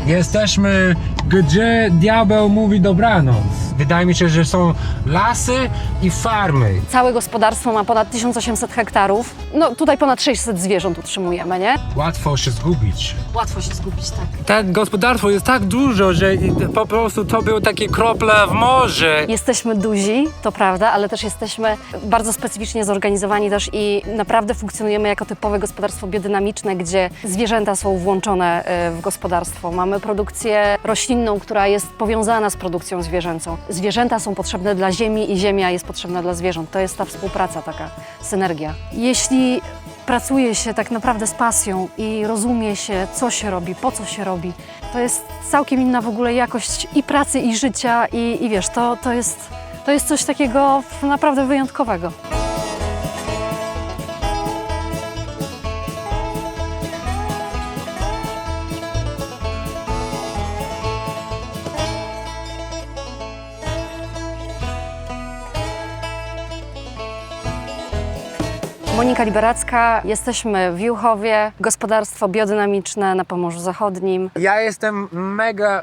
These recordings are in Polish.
Jesteśmy, gdzie diabeł mówi dobranoc. Wydaje mi się, że są lasy i farmy. Całe gospodarstwo ma ponad 1800 hektarów. No tutaj ponad 600 zwierząt utrzymujemy, nie? Łatwo się zgubić. Łatwo się zgubić, tak. Tak, gospodarstwo jest tak dużo, że po prostu to były takie krople w morze. Jesteśmy duzi, to prawda, ale też jesteśmy bardzo specyficznie zorganizowani też i naprawdę funkcjonujemy jako typowe gospodarstwo biodynamiczne, gdzie zwierzęta są włączone w gospodarstwo. Mamy produkcję roślinną, która jest powiązana z produkcją zwierzęcą. Zwierzęta są potrzebne dla ziemi i ziemia jest potrzebna dla zwierząt. To jest ta współpraca, taka synergia. Jeśli pracuje się tak naprawdę z pasją i rozumie się, co się robi, po co się robi, to jest całkiem inna w ogóle jakość i pracy, i życia, i wiesz, to jest coś takiego naprawdę wyjątkowego. Monika Liberacka, jesteśmy w Juchowie, gospodarstwo biodynamiczne na Pomorzu Zachodnim. Ja jestem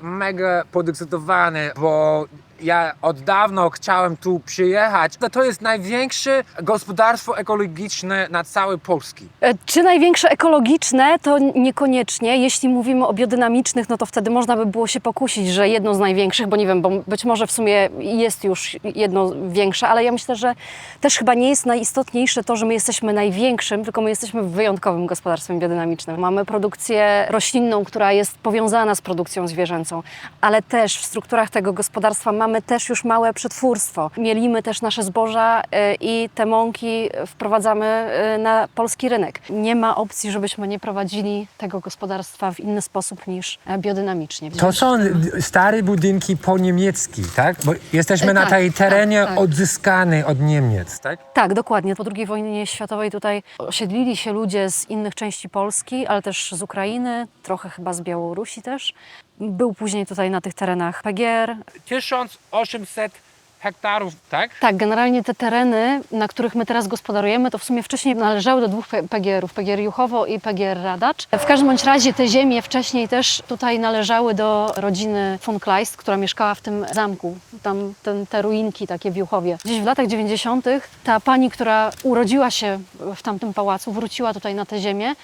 mega podekscytowany, bo ja od dawna chciałem tu przyjechać. To jest największe gospodarstwo ekologiczne na całej Polski. Czy największe ekologiczne? To niekoniecznie. Jeśli mówimy o biodynamicznych, no to wtedy można by było się pokusić, że jedno z największych, bo nie wiem, bo być może w sumie jest już jedno większe, ale ja myślę, że też chyba nie jest najistotniejsze to, że my jesteśmy największym, tylko my jesteśmy wyjątkowym gospodarstwem biodynamicznym. Mamy produkcję roślinną, która jest powiązana z produkcją zwierzęcą, ale też w strukturach tego gospodarstwa mamy też już małe przetwórstwo. Mielimy też nasze zboża i te mąki wprowadzamy na polski rynek. Nie ma opcji, żebyśmy nie prowadzili tego gospodarstwa w inny sposób niż biodynamicznie. To są stare budynki po niemiecki, tak? Bo jesteśmy na Tak, tej terenie tak. odzyskany od Niemiec, tak? Tak, dokładnie. Po II wojnie światowej tutaj osiedlili się ludzie z innych części Polski, ale też z Ukrainy, trochę chyba z Białorusi też. Był później tutaj na tych terenach PGR. 1800 hektarów, tak? Tak, generalnie te tereny, na których my teraz gospodarujemy, to w sumie wcześniej należały do dwóch PGR-ów, PGR Juchowo i PGR Radacz. W każdym bądź razie te ziemie wcześniej też tutaj należały do rodziny von Kleist, która mieszkała w tym zamku, tam te ruinki takie w Juchowie. Gdzieś w latach 90. ta pani, która urodziła się w tamtym pałacu, wróciła tutaj na tę ziemię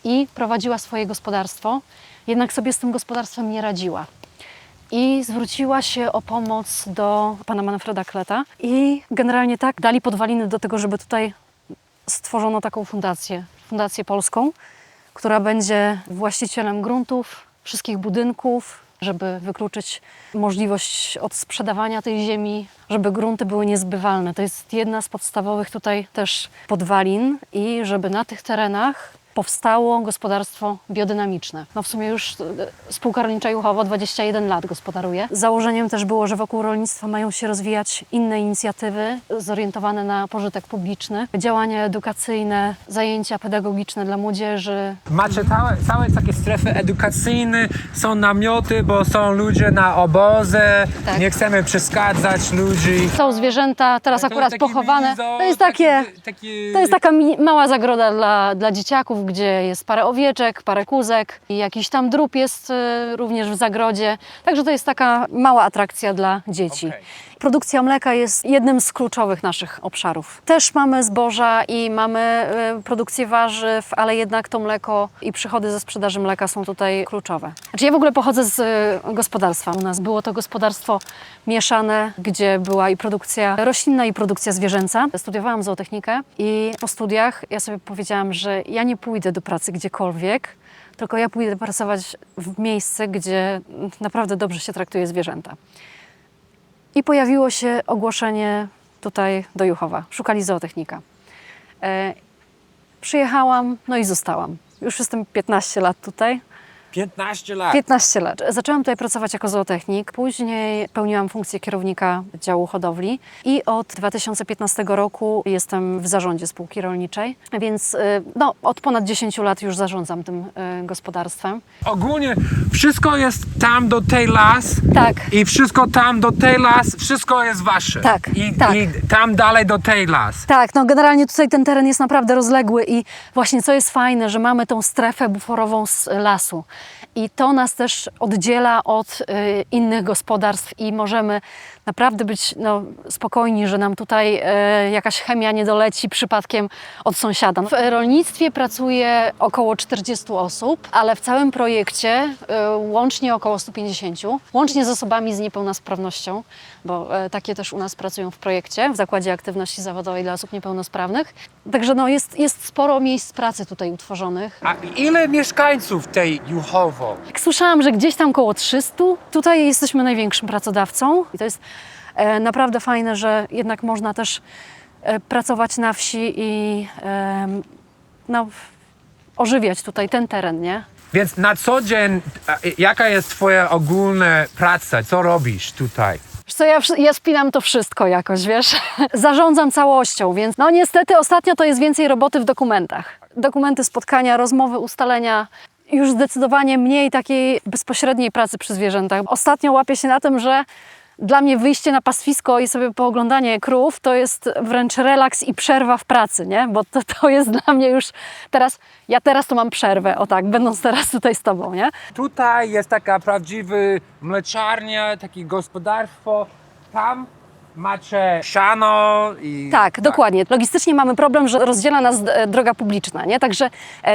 i prowadziła swoje gospodarstwo, jednak sobie z tym gospodarstwem nie radziła. I zwróciła się o pomoc do pana Manfreda Kleta i generalnie tak dali podwaliny do tego, żeby tutaj stworzono taką fundację polską, która będzie właścicielem gruntów, wszystkich budynków, żeby wykluczyć możliwość odsprzedawania tej ziemi, żeby grunty były niezbywalne. To jest jedna z podstawowych tutaj też podwalin i żeby na tych terenach powstało gospodarstwo biodynamiczne. No w sumie już spółka rolnicza Juchowo 21 lat gospodaruje. Założeniem też było, że wokół rolnictwa mają się rozwijać inne inicjatywy zorientowane na pożytek publiczny, działania edukacyjne, zajęcia pedagogiczne dla młodzieży. Macie całe takie strefy edukacyjne, są namioty, bo są ludzie na obozy, Tak. nie chcemy przeszkadzać ludzi. Są zwierzęta teraz To jest akurat taki pochowane. mini zoo, To jest taki- To jest taka mała zagroda dla dzieciaków, gdzie jest parę owieczek, parę kózek i jakiś tam drób jest również w zagrodzie. Także to jest taka mała atrakcja dla dzieci. Okej. Produkcja mleka jest jednym z kluczowych naszych obszarów. Też mamy zboża i mamy produkcję warzyw, ale jednak to mleko i przychody ze sprzedaży mleka są tutaj kluczowe. Znaczy ja w ogóle pochodzę z gospodarstwa. U nas było to gospodarstwo mieszane, gdzie była i produkcja roślinna, i produkcja zwierzęca. Studiowałam zootechnikę i po studiach ja sobie powiedziałam, że ja nie pójdę do pracy gdziekolwiek, tylko ja pójdę pracować w miejsce, gdzie naprawdę dobrze się traktuje zwierzęta. I pojawiło się ogłoszenie tutaj do Juchowa. Szukali zootechnika. Przyjechałam, no i zostałam. Już jestem 15 lat tutaj. 15 lat. 15 lat. Zaczęłam tutaj pracować jako zootechnik, później pełniłam funkcję kierownika działu hodowli i od 2015 roku jestem w zarządzie spółki rolniczej, więc no, od ponad 10 lat już zarządzam tym gospodarstwem. Ogólnie wszystko jest tam do tej las Tak. i wszystko tam do tej las, wszystko jest wasze. Tak, I, tak. I tam dalej do tej las. Tak, no generalnie tutaj ten teren jest naprawdę rozległy i właśnie co jest fajne, że mamy tą strefę buforową z lasu. i to nas też oddziela od innych gospodarstw i możemy naprawdę być spokojni, że nam tutaj jakaś chemia nie doleci przypadkiem od sąsiada. W rolnictwie pracuje około 40 osób, ale w całym projekcie łącznie około 150, łącznie z osobami z niepełnosprawnością, bo takie też u nas pracują w projekcie, w Zakładzie Aktywności Zawodowej dla Osób Niepełnosprawnych. Także jest sporo miejsc pracy tutaj utworzonych. A ile mieszkańców tej Juchowo? Jak słyszałam, że gdzieś tam koło 300, tutaj jesteśmy największym pracodawcą i to jest naprawdę fajne, że jednak można też pracować na wsi i ożywiać tutaj ten teren, nie? Więc na co dzień, jaka jest twoja ogólna praca? Co robisz tutaj? Wiesz co, ja spinam to wszystko jakoś, wiesz? Zarządzam całością, więc niestety ostatnio to jest więcej roboty w dokumentach. Dokumenty, spotkania, rozmowy, ustalenia. Już zdecydowanie mniej takiej bezpośredniej pracy przy zwierzętach. Ostatnio łapię się na tym, że dla mnie wyjście na pastwisko i sobie pooglądanie krów to jest wręcz relaks i przerwa w pracy, nie? Bo to jest dla mnie już teraz, ja teraz to mam przerwę, o tak, będąc teraz tutaj z tobą, nie? Tutaj jest taka prawdziwy mleczarnia, takie gospodarstwo. Tam macie siano i... Tak, dokładnie. Logistycznie mamy problem, że rozdziela nas droga publiczna, nie? Także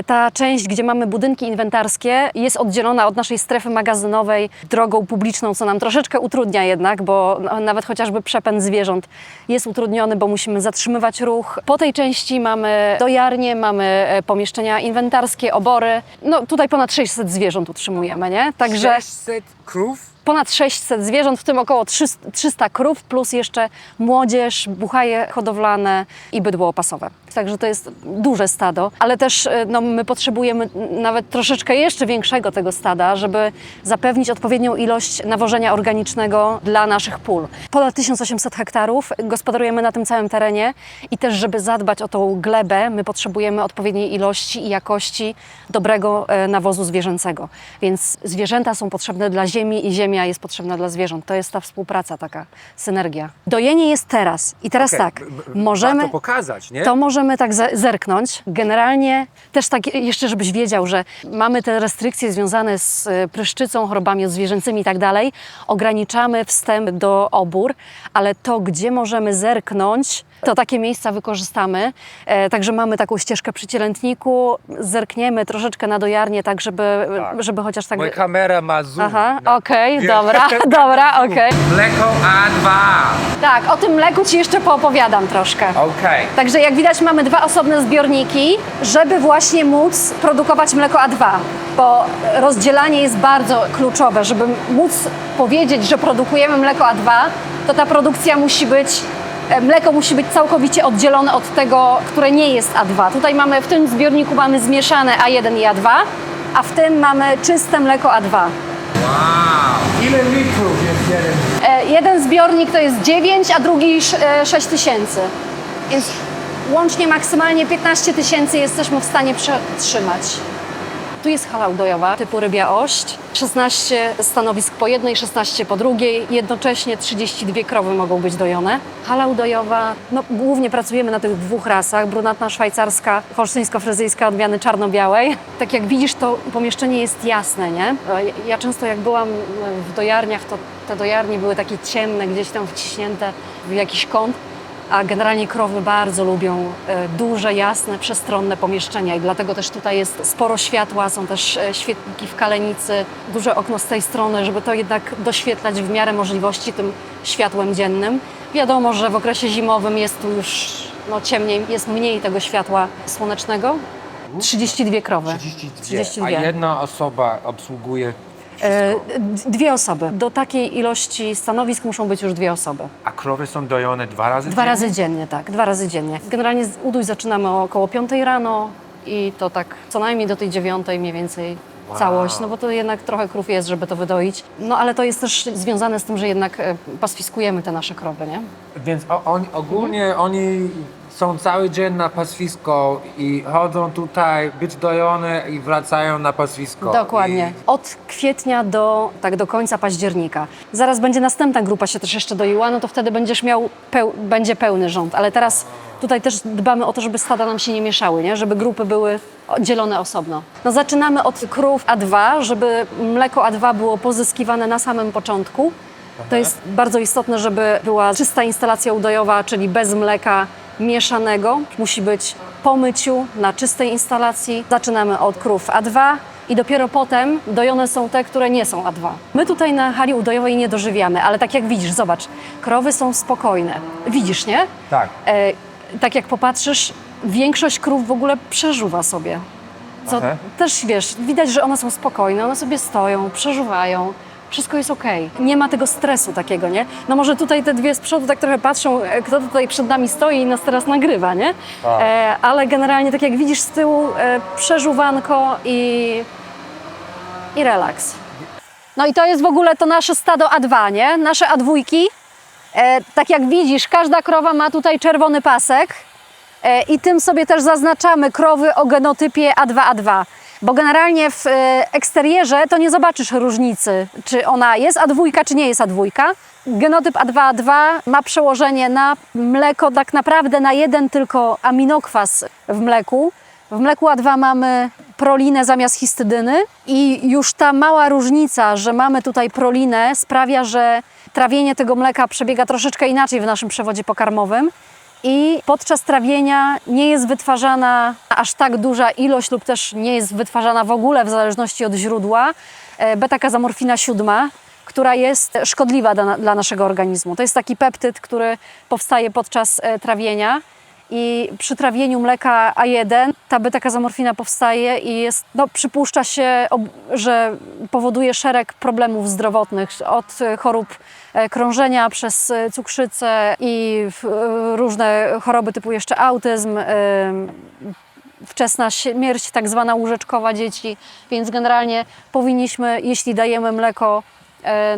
ta część, gdzie mamy budynki inwentarskie, jest oddzielona od naszej strefy magazynowej drogą publiczną, co nam troszeczkę utrudnia jednak, bo nawet chociażby przepęd zwierząt jest utrudniony, bo musimy zatrzymywać ruch. Po tej części mamy dojarnie, mamy pomieszczenia inwentarskie, obory. No tutaj ponad 600 zwierząt utrzymujemy, nie? Także 600 krów? ponad 600 zwierząt, w tym około 300 krów, plus jeszcze młodzież, buchaje hodowlane i bydło opasowe. Także to jest duże stado, ale też my potrzebujemy nawet troszeczkę jeszcze większego tego stada, żeby zapewnić odpowiednią ilość nawożenia organicznego dla naszych pól. Ponad 1800 hektarów gospodarujemy na tym całym terenie i też, żeby zadbać o tą glebę, my potrzebujemy odpowiedniej ilości i jakości dobrego nawozu zwierzęcego. Więc zwierzęta są potrzebne dla ziemi i ziemia jest potrzebna dla zwierząt. To jest ta współpraca, taka synergia. Dojenie jest teraz i teraz tak, możemy... Warto pokazać, nie? To możemy tak zerknąć. Generalnie też tak jeszcze, żebyś wiedział, że mamy te restrykcje związane z pryszczycą, chorobami odzwierzęcymi i tak dalej. Ograniczamy wstęp do obór, ale to, gdzie możemy zerknąć, to takie miejsca wykorzystamy. Także mamy taką ścieżkę przy cielętniku, zerkniemy troszeczkę na dojarnię, tak żeby chociaż tak... Moja kamera ma zoom. Aha, na- okej, dobra, okej. Mleko A2. Tak, o tym mleku Ci jeszcze poopowiadam troszkę. Okej. Także jak widać mamy dwa osobne zbiorniki, żeby właśnie móc produkować mleko A2, bo rozdzielanie jest bardzo kluczowe. Żeby móc powiedzieć, że produkujemy mleko A2, to ta produkcja musi być, mleko musi być całkowicie oddzielone od tego, które nie jest A2. Tutaj mamy, w tym zbiorniku mamy zmieszane A1 i A2, a w tym mamy czyste mleko A2. Wow. Ile litrów jest jeden? Jeden zbiornik to jest 9, a drugi 6 tysięcy. Więc łącznie maksymalnie 15 tysięcy jesteśmy w stanie przetrzymać. Tu jest hala udojowa typu rybia ość. 16 stanowisk po jednej, 16 po drugiej. Jednocześnie 32 krowy mogą być dojone. Hala udojowa, głównie pracujemy na tych dwóch rasach. Brunatna szwajcarska, holsztyńsko-fryzyjska odmiany czarno-białej. Tak jak widzisz, to pomieszczenie jest jasne, nie? Ja często jak byłam w dojarniach, to te dojarnie były takie ciemne, gdzieś tam wciśnięte w jakiś kąt. A generalnie krowy bardzo lubią duże, jasne, przestronne pomieszczenia i dlatego też tutaj jest sporo światła, są też świetniki w kalenicy, duże okno z tej strony, żeby to jednak doświetlać w miarę możliwości tym światłem dziennym. Wiadomo, że w okresie zimowym jest tu już ciemniej, jest mniej tego światła słonecznego. 32 krowy. 32. A jedna osoba obsługuje Dwie osoby. Do takiej ilości stanowisk muszą być już dwie osoby. A krowy są dojone 2 razy Dwa dziennie? razy dziennie, tak. 2 razy dziennie. Generalnie udój zaczynamy około 5 rano i to tak co najmniej do tej 9 mniej więcej całość, bo to jednak trochę krów jest, żeby to wydoić. Ale to jest też związane z tym, że jednak pastwiskujemy te nasze krowy, nie? Więc ogólnie oni są cały dzień na pastwisko i chodzą tutaj być dojone i wracają na pastwisko. Dokładnie. Od kwietnia do końca października. Zaraz będzie następna grupa się też jeszcze doiła, no to wtedy będziesz miał, będzie pełny rząd. Ale teraz tutaj też dbamy o to, żeby stada nam się nie mieszały, nie? Żeby grupy były oddzielone osobno. No zaczynamy od krów A2, żeby mleko A2 było pozyskiwane na samym początku. To jest bardzo istotne, żeby była czysta instalacja udojowa, czyli bez mleka mieszanego. Musi być po myciu na czystej instalacji. Zaczynamy od krów A2 i dopiero potem dojone są te, które nie są A2. My tutaj na hali udojowej nie dożywiamy, ale tak jak widzisz, zobacz, krowy są spokojne. Widzisz, nie? Tak. Tak jak popatrzysz, większość krów w ogóle przeżuwa sobie. Co Aha. też, wiesz, widać, że one są spokojne, one sobie stoją, przeżuwają. Wszystko jest okej. Nie ma tego stresu takiego, nie? No może tutaj te dwie z przodu tak trochę patrzą, kto tutaj przed nami stoi i nas teraz nagrywa, nie? Tak. Ale generalnie, tak jak widzisz z tyłu, przeżuwanko i relaks. No i to jest w ogóle to nasze stado A2, nie? Nasze A2. Tak jak widzisz, każda krowa ma tutaj czerwony pasek i tym sobie też zaznaczamy krowy o genotypie A2A2. Bo generalnie w eksterierze to nie zobaczysz różnicy, czy ona jest A2, czy nie jest A2. Genotyp A2A2 ma przełożenie na mleko, tak naprawdę na jeden tylko aminokwas w mleku. W mleku A2 mamy prolinę zamiast histydyny i już ta mała różnica, że mamy tutaj prolinę, sprawia, że trawienie tego mleka przebiega troszeczkę inaczej w naszym przewodzie pokarmowym. I podczas trawienia nie jest wytwarzana aż tak duża ilość lub też nie jest wytwarzana w ogóle w zależności od źródła beta-kazamorfina 7, która jest szkodliwa dla naszego organizmu. To jest taki peptyd, który powstaje podczas trawienia i przy trawieniu mleka A1 ta beta-kazamorfina powstaje i jest, no, przypuszcza się, że powoduje szereg problemów zdrowotnych, od chorób krążenia przez cukrzycę i różne choroby typu jeszcze autyzm, wczesna śmierć tak zwana łóżeczkowa dzieci, więc generalnie powinniśmy, jeśli dajemy mleko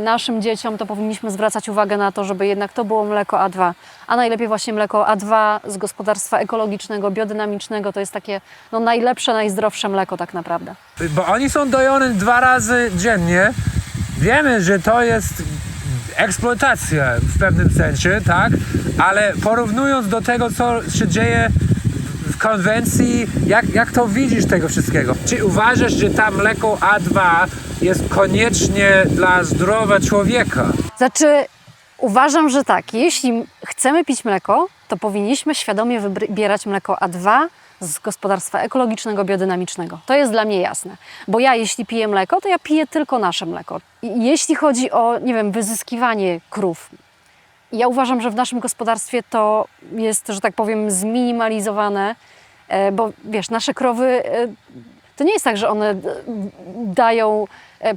naszym dzieciom, to powinniśmy zwracać uwagę na to, żeby jednak to było mleko A2, a najlepiej właśnie mleko A2 z gospodarstwa ekologicznego, biodynamicznego, to jest takie no, najlepsze, najzdrowsze mleko tak naprawdę. Bo oni są dojone 2 razy dziennie. Wiemy, że to jest eksploatacja w pewnym sensie, tak? Ale porównując do tego, co się dzieje w konwencji, jak to widzisz tego wszystkiego? Czy uważasz, że ta mleko A2 jest koniecznie dla zdrowia człowieka? Znaczy, uważam, że tak. Jeśli chcemy pić mleko, to powinniśmy świadomie wybierać mleko A2 z gospodarstwa ekologicznego, biodynamicznego. To jest dla mnie jasne. Bo ja, jeśli piję mleko, to ja piję tylko nasze mleko. I jeśli chodzi o, nie wiem, wyzyskiwanie krów, ja uważam, że w naszym gospodarstwie to jest, że tak powiem, zminimalizowane, bo wiesz, nasze krowy, to nie jest tak, że one dają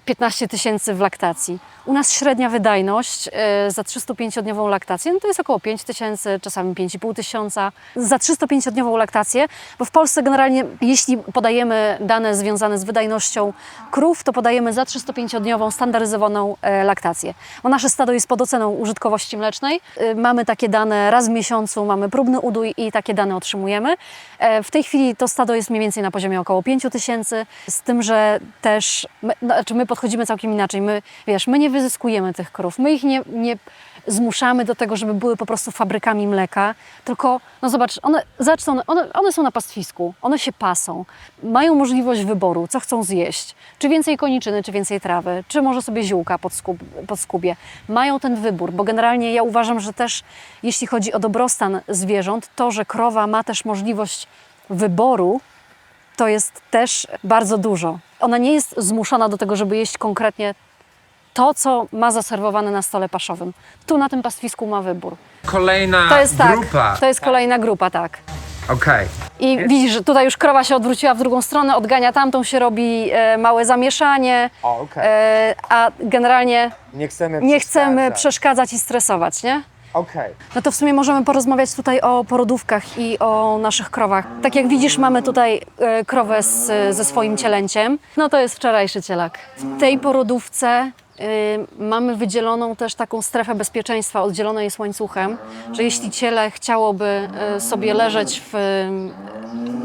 15 000 w laktacji. U nas średnia wydajność za 305-dniową laktację no to jest około 5 000, czasami 5,5 tysiąca. Za 305-dniową laktację, bo w Polsce generalnie, jeśli podajemy dane związane z wydajnością krów, to podajemy za 305-dniową standaryzowaną laktację. Bo nasze stado jest pod oceną użytkowości mlecznej. Mamy takie dane raz w miesiącu, mamy próbny udój i takie dane otrzymujemy. W tej chwili to stado jest mniej więcej na poziomie około 5 000, z tym, że też my podchodzimy całkiem inaczej. My nie wyzyskujemy tych krów, my ich nie zmuszamy do tego, żeby były po prostu fabrykami mleka, tylko, no zobacz, one są na pastwisku, one się pasą, mają możliwość wyboru, co chcą zjeść, czy więcej koniczyny, czy więcej trawy, czy może sobie ziółka pod skubie. Mają ten wybór, bo generalnie ja uważam, że też jeśli chodzi o dobrostan zwierząt, to, że krowa ma też możliwość wyboru, to jest też bardzo dużo. Ona nie jest zmuszona do tego, żeby jeść konkretnie to, co ma zaserwowane na stole paszowym. Tu na tym pastwisku ma wybór. Kolejna To jest grupa. Tak, to jest kolejna grupa, tak. Okej. I widzisz, że tutaj już krowa się odwróciła w drugą stronę, odgania tamtą, się robi małe zamieszanie, a generalnie nie chcemy przeszkadzać i stresować, nie? Okej. No to w sumie możemy porozmawiać tutaj o porodówkach i o naszych krowach. Tak jak widzisz, mamy tutaj krowę ze swoim cielęciem. No to jest wczorajszy cielak. W tej porodówce Mamy wydzieloną też taką strefę bezpieczeństwa, oddzielone jest łańcuchem, że jeśli ciele chciałoby sobie leżeć w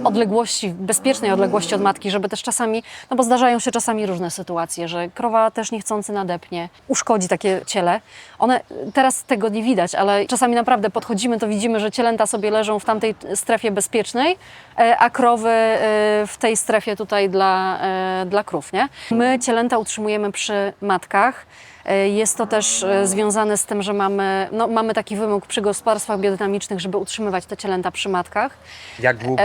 odległości, w bezpiecznej odległości od matki, żeby też czasami, no bo zdarzają się czasami różne sytuacje, że krowa też niechcący nadepnie, uszkodzi takie ciele. One, teraz tego nie widać, ale czasami naprawdę podchodzimy, to widzimy, że cielęta sobie leżą w tamtej strefie bezpiecznej, a krowy w tej strefie tutaj dla krów, nie? My cielęta utrzymujemy przy matkach. Jest to też związane z tym, że mamy taki wymóg przy gospodarstwach biodynamicznych, żeby utrzymywać te cielęta przy matkach. Jak długo?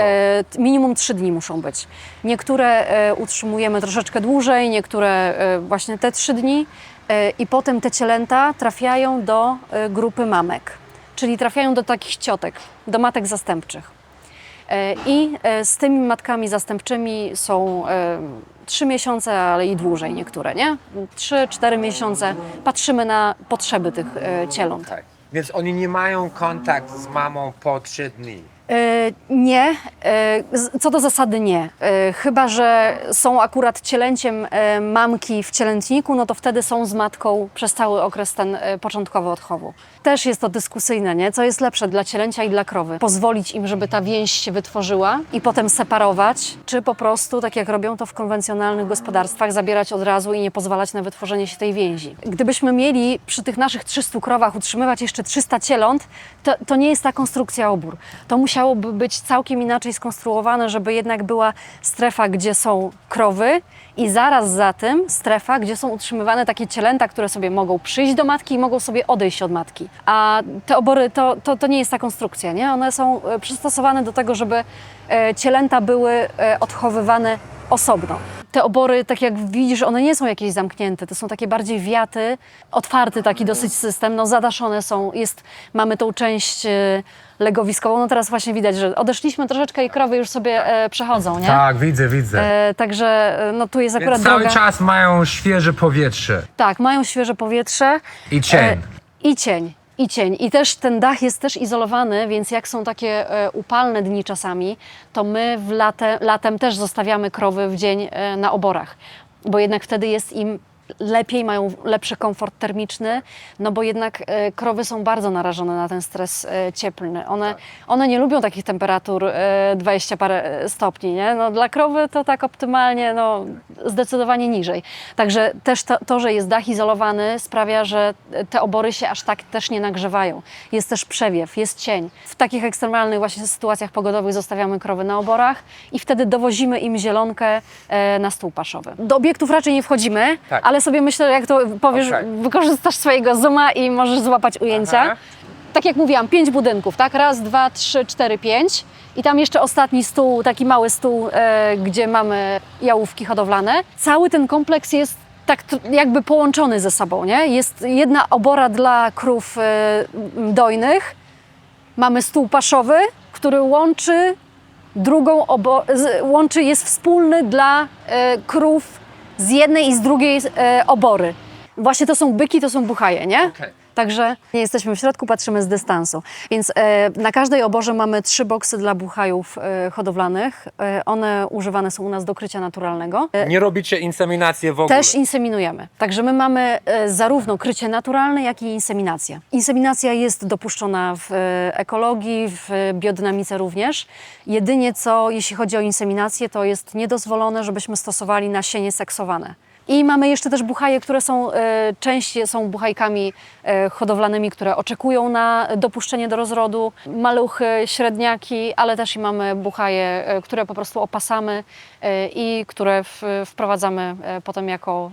Minimum 3 dni muszą być. Niektóre utrzymujemy troszeczkę dłużej, niektóre właśnie te 3 dni i potem te cielęta trafiają do grupy mamek, czyli trafiają do takich ciotek, do matek zastępczych. I z tymi matkami zastępczymi są 3 miesiące, ale i dłużej niektóre, nie? 3-4 miesiące. Patrzymy na potrzeby tych cieląt. Tak. Więc oni nie mają kontakt z mamą po 3 dni. Nie, co do zasady nie. Chyba że są akurat cielęciem mamki w cielętniku, no to wtedy są z matką przez cały okres ten początkowy odchowu. Też jest to dyskusyjne, nie? Co jest lepsze dla cielęcia i dla krowy? Pozwolić im, żeby ta więź się wytworzyła i potem separować, czy po prostu, tak jak robią to w konwencjonalnych gospodarstwach, zabierać od razu i nie pozwalać na wytworzenie się tej więzi. Gdybyśmy mieli przy tych naszych 300 krowach utrzymywać jeszcze 300 cieląt, to nie jest ta konstrukcja obór. To musiałoby być całkiem inaczej skonstruowane, żeby jednak była strefa, gdzie są krowy i zaraz za tym strefa, gdzie są utrzymywane takie cielęta, które sobie mogą przyjść do matki i mogą sobie odejść od matki. A te obory to nie jest ta konstrukcja, nie? One są przystosowane do tego, żeby cielęta były odchowywane osobno. Te obory, tak jak widzisz, one nie są jakieś zamknięte, to są takie bardziej wiaty, otwarty taki dosyć system, no zadaszone są, mamy tą część legowiskową, no teraz właśnie widać, że odeszliśmy troszeczkę i krowy już sobie przechodzą, nie? Tak, widzę. Także no tu jest akurat Więc cały droga. czas mają świeże powietrze Tak, mają świeże powietrze. i cień. I cień. I cień. I też ten dach jest też izolowany, więc jak są takie upalne dni czasami, to my latem też zostawiamy krowy w dzień na oborach, bo jednak wtedy jest im lepiej, mają lepszy komfort termiczny, no bo jednak krowy są bardzo narażone na ten stres cieplny. One nie lubią takich temperatur 20 parę stopni, nie? No, dla krowy to tak optymalnie, no, zdecydowanie niżej. Także też to, że jest dach izolowany, sprawia, że te obory się aż tak też nie nagrzewają. Jest też przewiew, jest cień. W takich ekstremalnych właśnie sytuacjach pogodowych zostawiamy krowy na oborach i wtedy dowozimy im zielonkę na stół paszowy. Do obiektów raczej nie wchodzimy, Tak. ale sobie myślę, jak to powiesz, wykorzystasz swojego zooma i możesz złapać ujęcia. Aha. Tak jak mówiłam, 5 budynków, tak? 1, 2, 3, 4, 5. I tam jeszcze ostatni stół, taki mały stół, gdzie mamy jałówki hodowlane. Cały ten kompleks jest tak jakby połączony ze sobą, nie? Jest jedna obora dla krów dojnych. Mamy stół paszowy, który łączy jest wspólny dla krów z jednej i z drugiej obory. Właśnie to są byki, to są buchaje, nie? Okay. Także nie jesteśmy w środku, patrzymy z dystansu. Więc na każdej oborze mamy 3 boksy dla buchajów hodowlanych. One używane są u nas do krycia naturalnego. Nie robicie inseminacji w ogóle? Też inseminujemy. Także my mamy zarówno krycie naturalne, jak i inseminację. Inseminacja jest dopuszczona w ekologii, w biodynamice również. Jedynie co, jeśli chodzi o inseminację, to jest niedozwolone, żebyśmy stosowali nasienie seksowane. I mamy jeszcze też buchaje, które są częściej są buchajkami hodowlanymi, które oczekują na dopuszczenie do rozrodu. Maluchy, średniaki, ale też i mamy buchaje, które po prostu opasamy i które wprowadzamy potem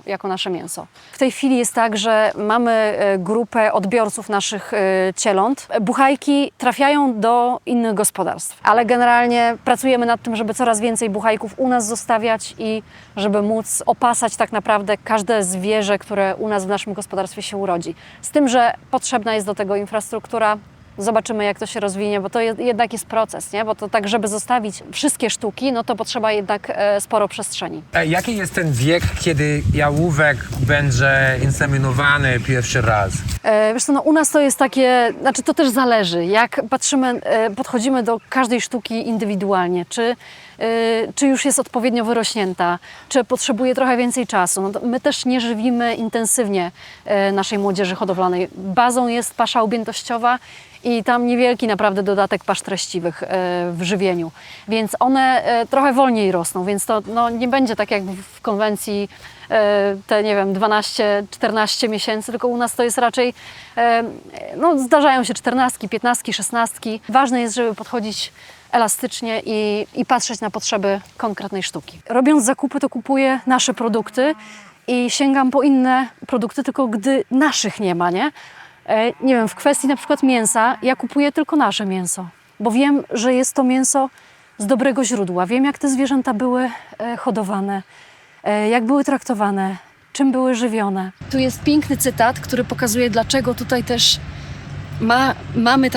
jako nasze mięso. W tej chwili jest tak, że mamy grupę odbiorców naszych cieląt. Buchajki trafiają do innych gospodarstw, ale generalnie pracujemy nad tym, żeby coraz więcej buchajków u nas zostawiać i żeby móc opasać tak naprawdę każde zwierzę, które u nas w naszym gospodarstwie się urodzi. Z tym, że potrzebna jest do tego infrastruktura Zobaczymy, jak to się rozwinie, bo to jednak jest proces, nie? Bo to tak, żeby zostawić wszystkie sztuki, no to potrzeba jednak sporo przestrzeni. Jaki jest ten wiek, kiedy jałówek będzie inseminowany pierwszy raz? Wiesz co, no u nas to jest takie, znaczy to też zależy, jak patrzymy, podchodzimy do każdej sztuki indywidualnie, czy już jest odpowiednio wyrośnięta, czy potrzebuje trochę więcej czasu. No to my też nie żywimy intensywnie naszej młodzieży hodowlanej. Bazą jest pasza objętościowa i tam niewielki naprawdę dodatek pasz treściwych w żywieniu, więc one trochę wolniej rosną, więc to no, nie będzie tak jak w konwencji te, nie wiem, 12-14 miesięcy, tylko u nas to jest raczej, no zdarzają się 14, 15, 16. Ważne jest, żeby podchodzić elastycznie i patrzeć na potrzeby konkretnej sztuki. Robiąc zakupy, to kupuję nasze produkty i sięgam po inne produkty, tylko gdy naszych nie ma, nie? Nie wiem, w kwestii na przykład mięsa, ja kupuję tylko nasze mięso, bo wiem, że jest to mięso z dobrego źródła. Wiem, jak te zwierzęta były hodowane, jak były traktowane, czym były żywione. Tu jest piękny cytat, który pokazuje, dlaczego tutaj też mamy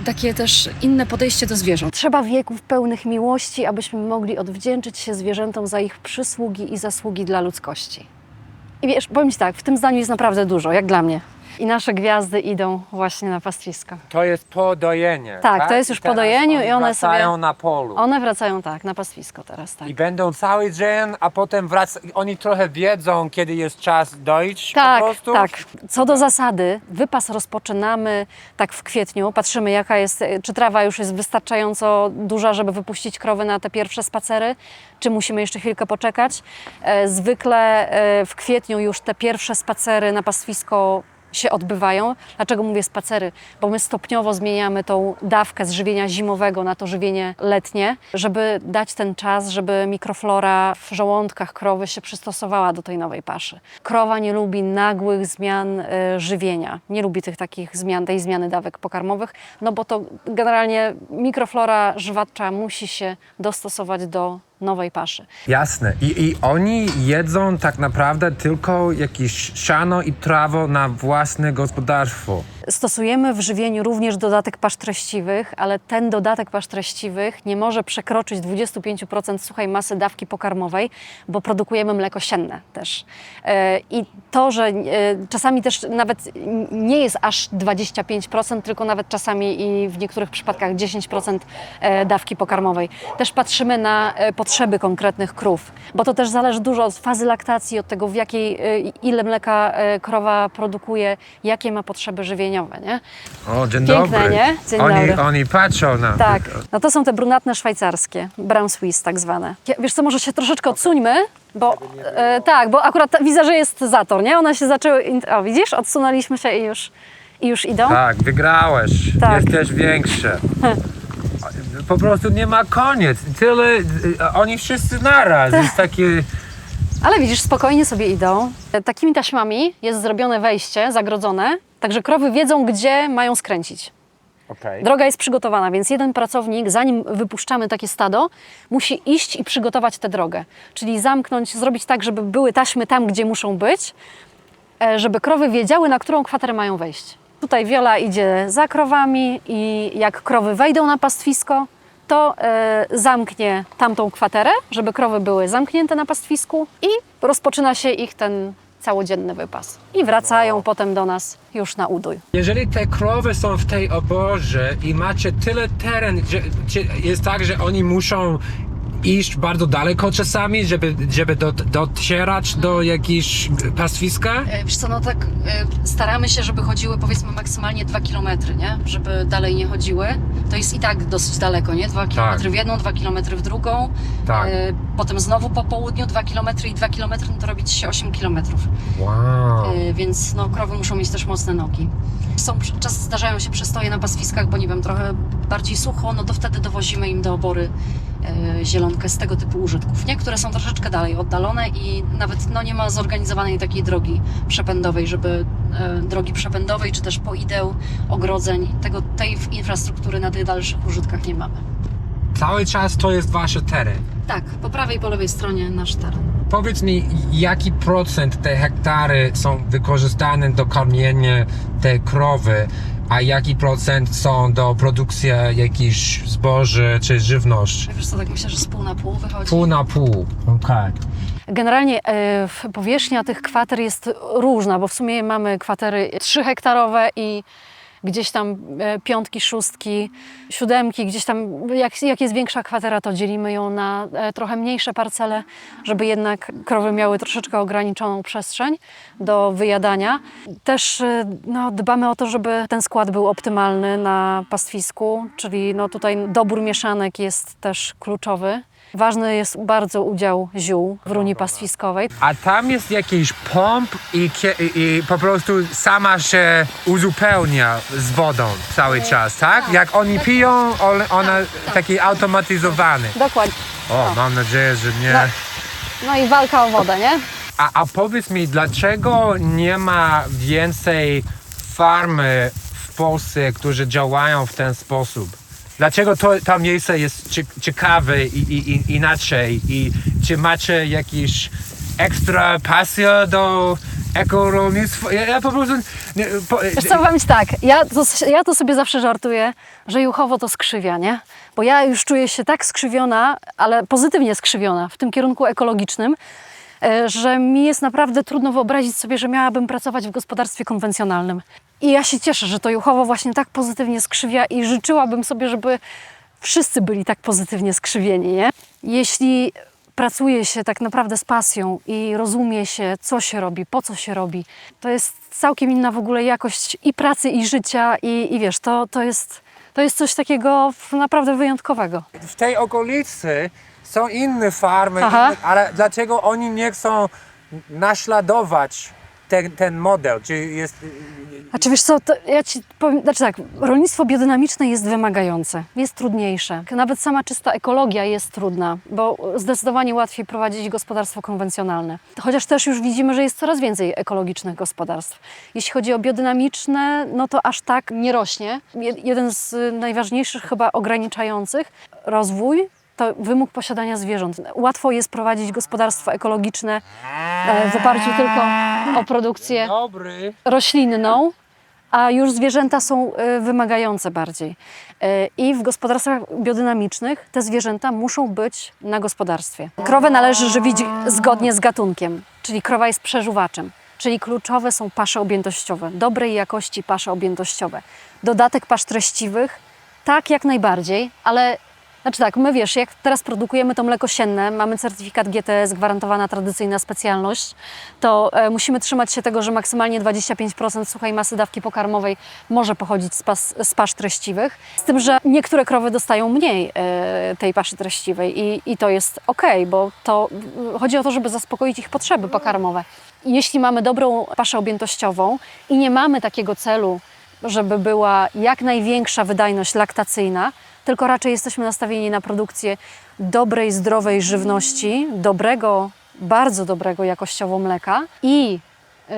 takie też inne podejście do zwierząt. Trzeba wieków pełnych miłości, abyśmy mogli odwdzięczyć się zwierzętom za ich przysługi i zasługi dla ludzkości. I wiesz, powiem Ci tak, w tym zdaniu jest naprawdę dużo, jak dla mnie. I nasze gwiazdy idą właśnie na pastwisko. To jest po dojeniu. Tak, to jest już po dojeniu i one sobie... wracają na polu. One wracają tak, na pastwisko teraz, tak. I będą cały dzień, a potem oni trochę wiedzą, kiedy jest czas dojść Tak, po prostu? tak. Co do zasady, wypas rozpoczynamy tak w kwietniu. Patrzymy, jaka jest, czy trawa już jest wystarczająco duża, żeby wypuścić krowy na te pierwsze spacery, czy musimy jeszcze chwilkę poczekać. Zwykle w kwietniu już te pierwsze spacery na pastwisko się odbywają. Dlaczego mówię spacery? Bo my stopniowo zmieniamy tą dawkę z żywienia zimowego na to żywienie letnie, żeby dać ten czas, żeby mikroflora w żołądkach krowy się przystosowała do tej nowej paszy. Krowa nie lubi nagłych zmian żywienia. Nie lubi tych takich zmian, tej zmiany dawek pokarmowych, no bo to generalnie mikroflora żywacza musi się dostosować do nowej paszy. Jasne. I oni jedzą tak naprawdę tylko jakieś siano i trawo na własne gospodarstwo. Stosujemy w żywieniu również dodatek pasz treściwych, ale ten dodatek pasz treściwych nie może przekroczyć 25% suchej masy dawki pokarmowej, bo produkujemy mleko sienne też. I to, że czasami też nawet nie jest aż 25%, tylko nawet czasami i w niektórych przypadkach 10% dawki pokarmowej. Też patrzymy na potrzeby konkretnych krów, bo to też zależy dużo od fazy laktacji, od tego, ile mleka krowa produkuje, jakie ma potrzeby żywieniowe. Nie? O, dzień Piękne, dobry. nie? Dzień dobry. Oni patrzą na... Tak, no to są te brunatne szwajcarskie, brown Swiss tak zwane. Wiesz co, może się troszeczkę odsuńmy, bo tak, bo akurat widzę, że jest zator, nie? One się zaczęły, o widzisz, odsunęliśmy się i już idą. Tak, wygrałeś. Tak. Jesteś większe. Po prostu nie ma koniec. Tyle, oni wszyscy naraz. Jest takie... Ale widzisz, spokojnie sobie idą. Takimi taśmami jest zrobione wejście, zagrodzone, także krowy wiedzą, gdzie mają skręcić. Okay. Droga jest przygotowana, więc jeden pracownik, zanim wypuszczamy takie stado, musi iść i przygotować tę drogę. Czyli zamknąć, zrobić tak, żeby były taśmy tam, gdzie muszą być, żeby krowy wiedziały, na którą kwaterę mają wejść. Tutaj Wiola idzie za krowami i jak krowy wejdą na pastwisko, to zamknie tamtą kwaterę, żeby krowy były zamknięte na pastwisku i rozpoczyna się ich ten całodzienny wypas. I wracają potem do nas już na udój. Jeżeli te krowy są w tej oborze i macie tyle teren, że jest tak, że oni muszą iść bardzo daleko czasami, żeby docierać do jakiegoś pastwiska? Wiesz co, no tak staramy się, żeby chodziły powiedzmy maksymalnie 2 km, nie? Żeby dalej nie chodziły. To jest i tak dosyć daleko, nie? 2 km w jedną, 2 km w drugą. Tak. Potem znowu po południu 2 km i 2 km, no to robić się 8 km. Wow. Więc no, krowy muszą mieć też mocne nogi. Czasem zdarzają się przestoje na pastwiskach, bo nie wiem, trochę bardziej sucho, no to wtedy dowozimy im do obory zielonkę z tego typu użytków, nie? Które są troszeczkę dalej oddalone i nawet no, nie ma zorganizowanej takiej drogi przepędowej, żeby drogi przepędowej, czy też poideł, ogrodzeń, tej infrastruktury na tych dalszych użytkach nie mamy. Cały czas to jest wasz teren. Tak, po prawej i po lewej stronie nasz teren. Powiedz mi, jaki procent te hektary są wykorzystane do karmienia tej krowy? A jaki procent są do produkcji jakichś zboży czy żywności? Wiesz co, tak myślę, że z pół na pół wychodzi. Pół na pół. Okej. Generalnie powierzchnia tych kwater jest różna, bo w sumie mamy kwatery 3-hektarowe i gdzieś tam piątki, szóstki, siódemki, gdzieś tam jak jest większa kwatera, to dzielimy ją na trochę mniejsze parcele, żeby jednak krowy miały troszeczkę ograniczoną przestrzeń do wyjadania. Też dbamy o to, żeby ten skład był optymalny na pastwisku, czyli tutaj dobór mieszanek jest też kluczowy. Ważny jest bardzo udział ziół w runi pastwiskowej. A tam jest jakiś pomp i po prostu sama się uzupełnia z wodą cały czas, tak? Jak oni piją, ona taki automatyzowany. Dokładnie. O, mam nadzieję, że nie. No i walka o wodę, nie? A powiedz mi, dlaczego nie ma więcej farmy w Polsce, które działają w ten sposób? Dlaczego to miejsce jest ciekawe i inaczej? I czy macie jakieś ekstra pasję do ekorolnictwa? Ja po prostu... Wiesz co, powiem ci tak, ja to sobie zawsze żartuję, że Juchowo to skrzywia, nie? Bo ja już czuję się tak skrzywiona, ale pozytywnie skrzywiona w tym kierunku ekologicznym, że mi jest naprawdę trudno wyobrazić sobie, że miałabym pracować w gospodarstwie konwencjonalnym. I ja się cieszę, że to Juchowo właśnie tak pozytywnie skrzywia i życzyłabym sobie, żeby wszyscy byli tak pozytywnie skrzywieni, nie? Jeśli pracuje się tak naprawdę z pasją i rozumie się, co się robi, po co się robi, to jest całkiem inna w ogóle jakość i pracy, i życia i wiesz, to jest coś takiego naprawdę wyjątkowego. W tej okolicy są inne farmy, ale dlaczego oni nie chcą naśladować ten model? Czy jest... Znaczy wiesz co, to ja ci powiem, znaczy tak, rolnictwo biodynamiczne jest wymagające, jest trudniejsze. Nawet sama czysta ekologia jest trudna, bo zdecydowanie łatwiej prowadzić gospodarstwo konwencjonalne. Chociaż też już widzimy, że jest coraz więcej ekologicznych gospodarstw. Jeśli chodzi o biodynamiczne, no to aż tak nie rośnie. Jeden z najważniejszych chyba ograniczających rozwój to wymóg posiadania zwierząt. Łatwo jest prowadzić gospodarstwo ekologiczne w oparciu tylko o produkcję roślinną, a już zwierzęta są wymagające bardziej. I w gospodarstwach biodynamicznych te zwierzęta muszą być na gospodarstwie. Krowę należy żywić zgodnie z gatunkiem, czyli krowa jest przeżuwaczem, czyli kluczowe są pasze objętościowe, dobrej jakości pasze objętościowe. Dodatek pasz treściwych, tak jak najbardziej, ale znaczy tak, my wiesz, jak teraz produkujemy to mleko sienne, mamy certyfikat GTS, gwarantowana tradycyjna specjalność, to musimy trzymać się tego, że maksymalnie 25% suchej masy dawki pokarmowej może pochodzić z pasz treściwych. Z tym, że niektóre krowy dostają mniej tej paszy treściwej i to jest okej, bo to chodzi o to, żeby zaspokoić ich potrzeby pokarmowe. Jeśli mamy dobrą paszę objętościową i nie mamy takiego celu, żeby była jak największa wydajność laktacyjna, tylko raczej jesteśmy nastawieni na produkcję dobrej, zdrowej żywności, dobrego, bardzo dobrego jakościowo mleka i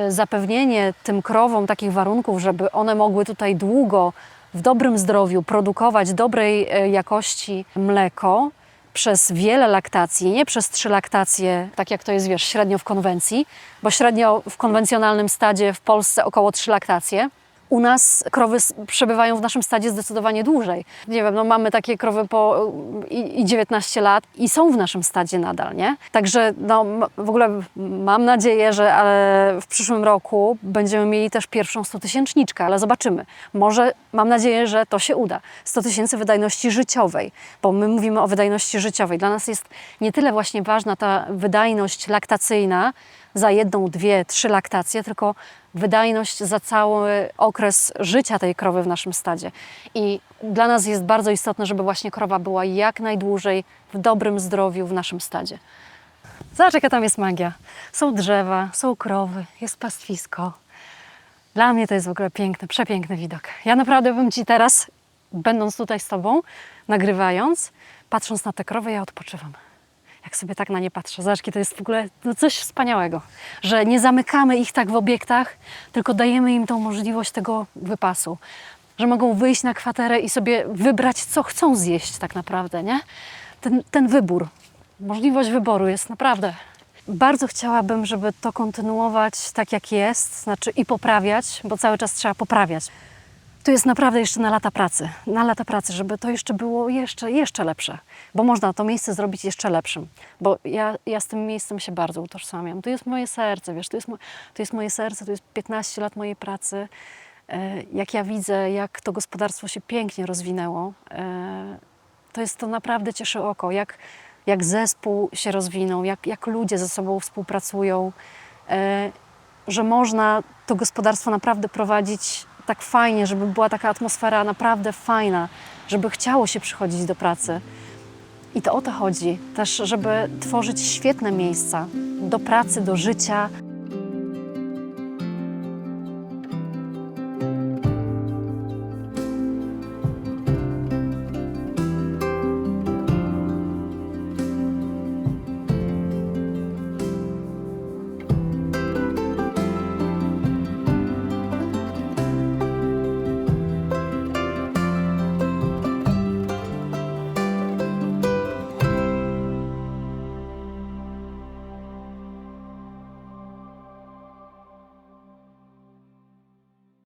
zapewnienie tym krowom takich warunków, żeby one mogły tutaj długo, w dobrym zdrowiu produkować dobrej jakości mleko przez wiele laktacji, nie przez 3 laktacje, tak jak to jest, wiesz, średnio w konwencji, bo średnio w konwencjonalnym stadzie w Polsce około 3 laktacje. U nas krowy przebywają w naszym stadzie zdecydowanie dłużej. Nie wiem, mamy takie krowy po 19 lat i są w naszym stadzie nadal, nie? Także w ogóle mam nadzieję, że w przyszłym roku będziemy mieli też pierwszą 100-tysięczniczkę, ale zobaczymy. Może, mam nadzieję, że to się uda. 100 000 wydajności życiowej, bo my mówimy o wydajności życiowej. Dla nas jest nie tyle właśnie ważna ta wydajność laktacyjna za 1, 2, 3 laktacje, tylko wydajność za cały okres życia tej krowy w naszym stadzie. I dla nas jest bardzo istotne, żeby właśnie krowa była jak najdłużej w dobrym zdrowiu w naszym stadzie. Zobacz, jaka tam jest magia. Są drzewa, są krowy, jest pastwisko. Dla mnie to jest w ogóle piękny, przepiękny widok. Ja naprawdę bym Ci teraz, będąc tutaj z Tobą, nagrywając, patrząc na te krowy, ja odpoczywam. Jak sobie tak na nie patrzę. Zobacz, to jest w ogóle coś wspaniałego, że nie zamykamy ich tak w obiektach, tylko dajemy im tą możliwość tego wypasu, że mogą wyjść na kwaterę i sobie wybrać, co chcą zjeść tak naprawdę, nie? Ten wybór, możliwość wyboru jest naprawdę... Bardzo chciałabym, żeby to kontynuować tak, jak jest, znaczy i poprawiać, bo cały czas trzeba poprawiać. To jest naprawdę jeszcze na lata pracy, żeby to jeszcze było jeszcze lepsze, bo można to miejsce zrobić jeszcze lepszym, bo ja z tym miejscem się bardzo utożsamiam. To jest moje serce, wiesz, to jest moje serce, to jest 15 lat mojej pracy. Jak ja widzę, jak to gospodarstwo się pięknie rozwinęło, to naprawdę cieszy oko, jak zespół się rozwinął, jak ludzie ze sobą współpracują, że można to gospodarstwo naprawdę prowadzić tak fajnie, żeby była taka atmosfera naprawdę fajna, żeby chciało się przychodzić do pracy. I to o to chodzi też, żeby tworzyć świetne miejsca do pracy, do życia.